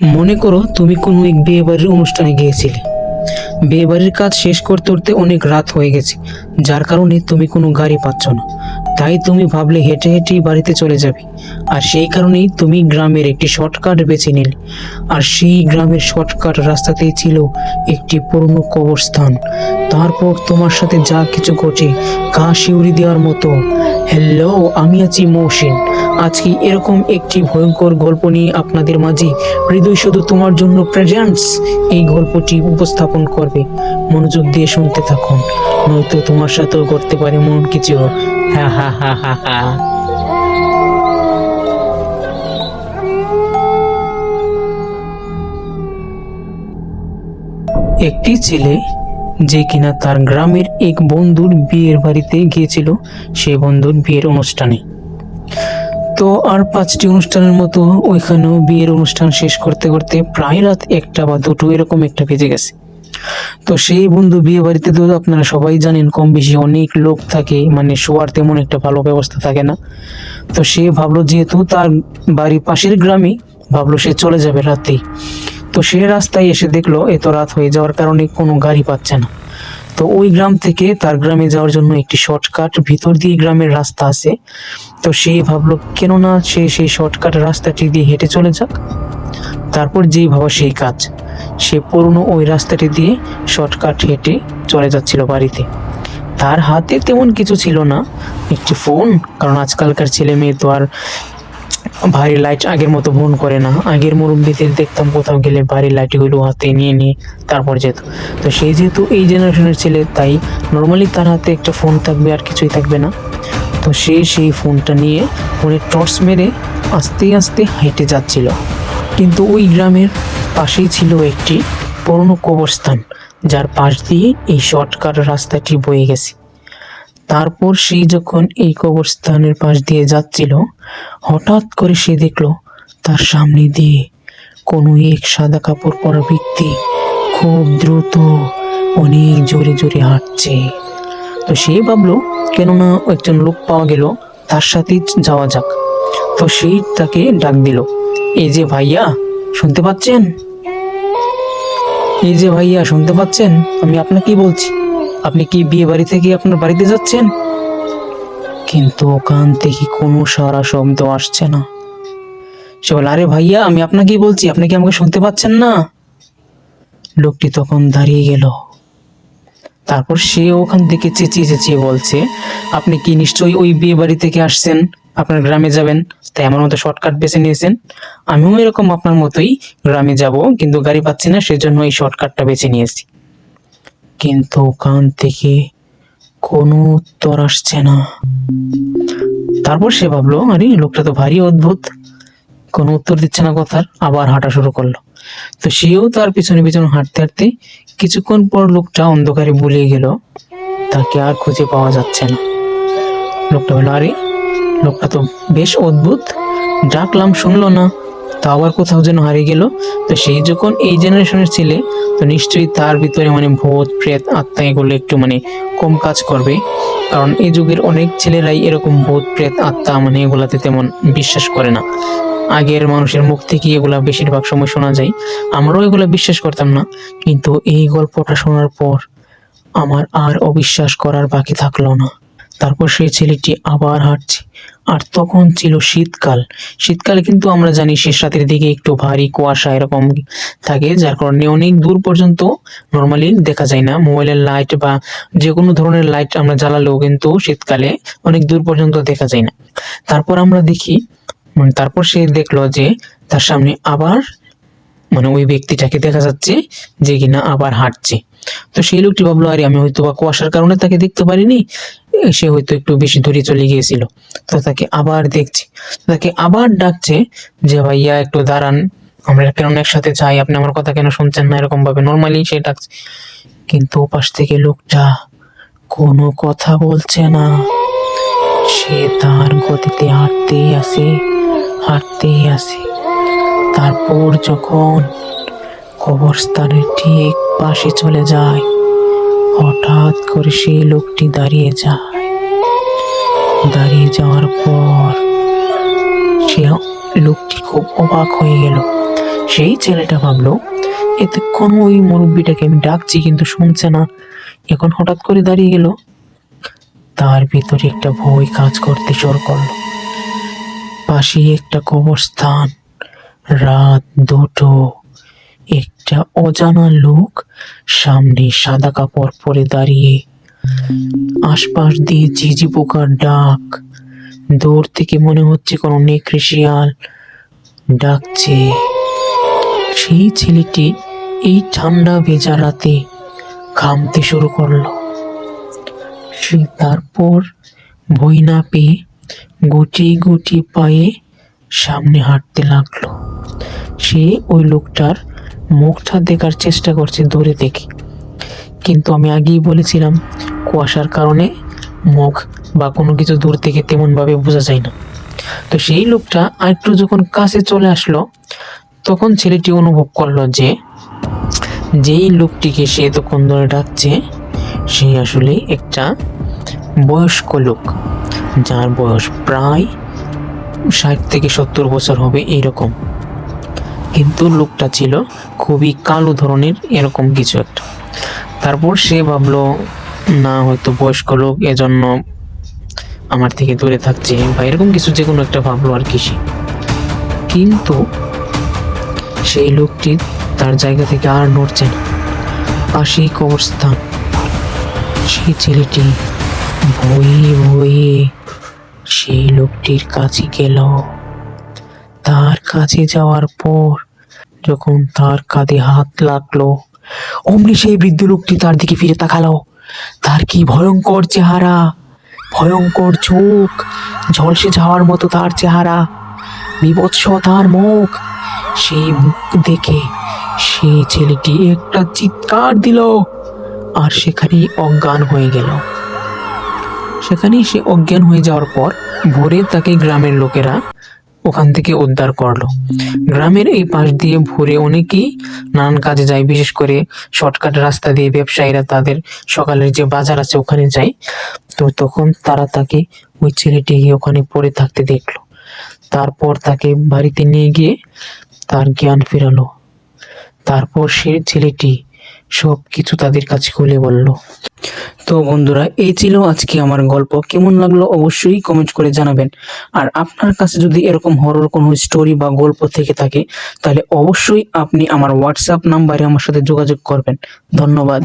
মনে করো তুমি কোনো এক বিয়ে বাড়ির অনুষ্ঠানে গিয়েছিলে। বিয়ে বাড়ির কাজ শেষ করতে করতে অনেক রাত হয়ে গেছে, যার কারণে তুমি কোনো গাড়ি পাচ্ছ না। তাই তুমি ভাবলে হেঁটে হেঁটেই বাড়িতে চলে যাবে। আর সেই কারণেই তুমি গ্রামের একটি শর্টকাট বেছে নিলে। আর সেই গ্রামের শর্টকাট রাস্তাতেই ছিল একটি পুরনো কবরস্থান। তারপর তোমার সাথে যা কিছু ঘটে, গা শিউরি দেওয়ার মতো। হ্যালো, আমি আছি মৌসিন। আজকে এরকম একটি ভয়ঙ্কর গল্প নিয়ে আপনাদের মাঝে হৃদয় শুধু তোমার জন্য প্রেজেন্টস এই গল্পটি উপস্থাপন করবে। মনোযোগ দিয়ে শুনতে থাকুন, নয়তো তোমার সাথেও করতে পারে মন কিছু। হা হা হা হা হা। একটি ছেলে যে কিনা তার গ্রামের এক বন্ধুর বিয়ের বাড়িতে গিয়েছিল, সে বন্ধুর বিয়ের অনুষ্ঠানে। তো আর 5টি অনুষ্ঠানের মতো ওইখানেও বিয়ের অনুষ্ঠান শেষ করতে করতে প্রায় রাত 1টা বা 2টো এরকম একটা বেজে গেছে। তো সেই বন্ধু বিয়ে বাড়িতে তো আপনারা সবাই জানেন কম বেশি অনেক লোক থাকে, মানে শোয়ার তেমন একটা ভালো ব্যবস্থা থাকে না। তো সে ভাবলো যেহেতু তার বাড়ির পাশের গ্রামে, ভাবলো সে চলে যাবে রাতেই। তো সে রাস্তায় এসে দেখলো এত রাত হয়ে যাওয়ার কারণে কোনো গাড়ি পাচ্ছে না। তো ওই গ্রাম থেকে তার গ্রামে যাওয়ার জন্য একটি শর্টকাট ভিতর দিয়ে গ্রামের রাস্তা আছে। তো সে ভাবলো কেননা সে সেই শর্টকাট রাস্তাটি দিয়ে হেঁটে চলে যাক। তারপর যেই ভাবা সেই কাজ, সে পুরনো ওই রাস্তাটি দিয়ে শর্টকাট হেঁটে চলে যাচ্ছিল বাড়িতে। তার হাতে তেমন কিছু ছিল না, একটি ফোন, কারণ আজকালকার ছেলে মেয়ে তো আর ভারী লাইট আগের মতো ফোন করে না। আগের মুরব্বীদের দেখতাম কোথাও গেলে ভারী লাইটগুলো হাতে নিয়ে নিয়ে তারপর যেত। তো সেই যেহেতু এই জেনারেশনের ছেলে, তাই নর্মালি তার হাতে একটা ফোন থাকবে, আর কিছুই থাকবে না। তো সে সেই ফোনটা নিয়ে ফোনে টর্চ মেরে আস্তে আস্তে হেঁটে যাচ্ছিল। কিন্তু ওই গ্রামের পাশেই ছিল একটি পুরনো কবরস্থান, যার পাশ দিয়ে এই শর্টকাট রাস্তাটি বয়ে গেছে। তারপর সে যখন এই কবরস্থানের পাশ দিয়ে যাচ্ছিল, হঠাৎ করে সে দেখলো তার সামনে দিয়ে কোনো এক সাদা কাপড় পরা ব্যক্তি খুব দ্রুত অনেক জোরে জোরে হাঁটছে। তো সে ভাবলো কেননা একজন লোক পাওয়া গেল, তার সাথে যাওয়া যাক। তো সেই তাকে ডাক দিল, এই যে ভাইয়া, শুনতে পাচ্ছেন? এই যে ভাইয়া, শুনতে পাচ্ছেন? আমি আপনাকেই বলছি। আপনি কি বিয়ে বাড়ি থেকে আপনার বাড়িতে যাচ্ছেন? কিন্তু ওখান থেকে কোনো সারা শব্দ আসছে না। সে বলে, আরে ভাইয়া, আমি আপনাকেই বলছি, আপনি কি আমাকে শুনতে পাচ্ছেন না? লোকটি তখন দাঁড়িয়ে গেল। তারপর সে ওখান থেকে চেঁচিয়ে চেঁচিয়ে বলছে, আপনি কি নিশ্চয়ই ওই বিয়ে বাড়ি থেকে আসছেন, আপনার গ্রামে যাবেন, তাই আমার মতো শর্টকাট বেছে নিয়েছেন? আমিও এরকম আপনার মতোই গ্রামে যাব, কিন্তু গাড়ি পাচ্ছি না, সেজন্য এই শর্টকাটটা বেছে নিয়েছি। কিন্তু ওখান থেকে কোনো উত্তর আসছে না। তারপর সে ভাবলো, আরে লোকটা তো ভারী অদ্ভুত, কোনো উত্তর দিচ্ছে না কথার, আবার হাঁটা শুরু করলো। তো সেও তার পিছনে পিছনে হাঁটতে হাঁটতে কিছুক্ষণ পর লোকটা অন্ধকারে ভুলিয়ে গেল, তাকে আর খুঁজে পাওয়া যাচ্ছে না। লোকটা বলল, আরে লোকটা তো বেশ অদ্ভুত, ডাকলাম শুনলো না, তা আবার কোথাও যেন হারিয়ে গেল। তো সেই যখন এই জেনারেশনের ছেলে, তো নিশ্চয়ই তার ভিতরে মানে ভূত প্রেত আত্মা এগুলো একটু মানে কম কাজ করবে, কারণ এই যুগের অনেক ছেলেরাই এরকম ভূত প্রেত আত্মা মানে এগুলাতে তেমন বিশ্বাস করে না। আগের মানুষের মুখ থেকে এগুলা বেশিরভাগ সময় শোনা যায়, আমরাও এগুলা বিশ্বাস করতাম না। কিন্তু এই গল্পটা শোনার পর আমার আর অবিশ্বাস করার বাকি থাকলো না। তারপর সেই ছেলেটি আবার হাঁটছে, আর তখন ছিল শীতকাল। শীতকালে কিন্তু আমরা জানি শেষ রাতের দিকে একটু ভারী কুয়াশা এরকম থাকে, যার কারণে অনেক দূর পর্যন্ত নর্মালি দেখা যায় না। মোবাইলের লাইট বা যে কোনো ধরনের লাইট আমরা জ্বালালেও কিন্তু শীতকালে অনেক দূর পর্যন্ত দেখা যায় না। তারপর আমরা দেখি, তারপর সে দেখলো যে তার সামনে আবার মানে ওই ব্যক্তিটাকে দেখা যাচ্ছে যে কিনা আবার হাঁটছে। তো সেই লোকটি ভাবলো, আরে আমি হয়তো বা কুয়াশার কারণে তাকে দেখতে পারিনি, সে হয়তো একটু বেশি দূরে চলে গিয়েছিল। তো তাকে আবার দেখছে, তাকে আবার ডাকছে যে ভাইয়া একটু দাঁড়ান, আমরা কেন একসাথে যাই, আপনি আমার কথা কেন শুনছেন না, এরকম ভাবে নর্মালি সে ডাকছে। কিন্তু ওপাশ থেকে লোকটা কোনো কথা বলছে না, সে তার গতিতে হাঁটতেই আছে, হাঁটতেই আছে। তারপর যখন কবরস্থানের ঠিক পাশে চলে যায়, হঠাৎ করে সেই লোকটি দাঁড়িয়ে যায়। দাঁড়িয়ে যাওয়ার পর সে লোকটি খুব অবাক হয়ে গেল, সেই ছেলেটা ভাবলো এতক্ষণ ওই মুরব্বিটাকে আমি ডাকছি কিন্তু শুনছে না, এখন হঠাৎ করে দাঁড়িয়ে গেল। তার ভিতরে একটা ভয় কাজ করতে শুরু করলো। পাশেই একটা কবরস্থান, রাত 2টো, একটা অজানা লোক সামনে সাদা কাপড় পরে দাঁড়িয়ে, আশপাশ দিয়ে ঝিঝি পোকার ডাক, দূর থেকে মনে হচ্ছে কোনো নেকড়ে শিয়াল ডাকছে। সেই ছেলেটি এই ঠান্ডা ভেজা রাতে ঘামতে শুরু করলো। সে তারপর ভয় না পেয়ে গুটি গুটি পায়ে সামনে হাঁটতে লাগলো। সে ওই লোকটার মুখটা দেখার চেষ্টা করছে দূরে থেকে, কিন্তু আমি আগেই বলেছিলাম কুয়াশার কারণে মুখ বা কোনো কিছু দূর থেকে তেমন ভাবে বোঝা যায় না। তো সেই লোকটা আরেকটু যখন কাছে চলে আসলো, তখন ছেলেটি অনুভব করলো যে যেই লোকটিকে সে এতক্ষণ ধরে ডাকছে সে আসলে একটা বয়স্ক লোক, যার বয়স প্রায় 60 থেকে 70 বছর হবে এইরকম। কিন্তু লোকটা ছিল খুবই কালো ধরনের এরকম কিছু একটা। তারপর সে ভাবলো না হয়তো বয়স্ক লোক এজন্য আমার থেকে দূরে থাকছে বা এরকম কিছু যে কোনো একটা ভাবলো আর কি সে। কিন্তু সেই লোকটি তার জায়গা থেকে আর নড়ছে না, পাশেই কবরস্থান। সেই ছেলেটি ভয়ে ভয়ে সেই লোকটির কাছে গেল। তার কাছে যাওয়ার পর যখন তার কাঁধে হাত লাগলো, অমনি সেই বৃদ্ধ লোকটি তার দিকে ফিরে তাকালো। তার কি ভয়ঙ্কর চেহারা, ভয়ঙ্কর চোখ, ঝলসে যাওয়ার মতো তার চেহারা, বীভৎস তার মুখ। সেই মুখ দেখে সেই ছেলেটি একটা চিৎকার দিল আর সেখানেই অজ্ঞান হয়ে গেল। সেখানেই সে অজ্ঞান হয়ে যাওয়ার পর ভোরে তাকে গ্রামের লোকেরা ওখান থেকে উদ্ধার করলো। গ্রামের এই পাশ দিয়ে ভোরে অনেকেই নানান কাজে যায়, বিশেষ করে শর্টকাট রাস্তা দিয়ে ব্যবসায়ীরা তাদের সকালের যে বাজার আছে ওখানে যায়। তো তখন তারা তাকে, ওই ছেলেটিকে ওখানে পড়ে থাকতে দেখলো। তারপর তাকে বাড়িতে নিয়ে গিয়ে তার জ্ঞান ফেরালো। তারপর সে ছেলেটি সব কিছু তাদের কাছে খুলে বলল। তো বন্ধুরা, এই ছিল আজকে আমার গল্প। কেমন লাগলো অবশ্যই কমেন্ট করে জানাবেন। আর আপনার কাছে যদি এরকম হরর কোনো স্টোরি বা গল্প থেকে থাকে তাহলে অবশ্যই আপনি আমার হোয়াটসঅ্যাপ নাম্বারে আমার সাথে যোগাযোগ করবেন। ধন্যবাদ।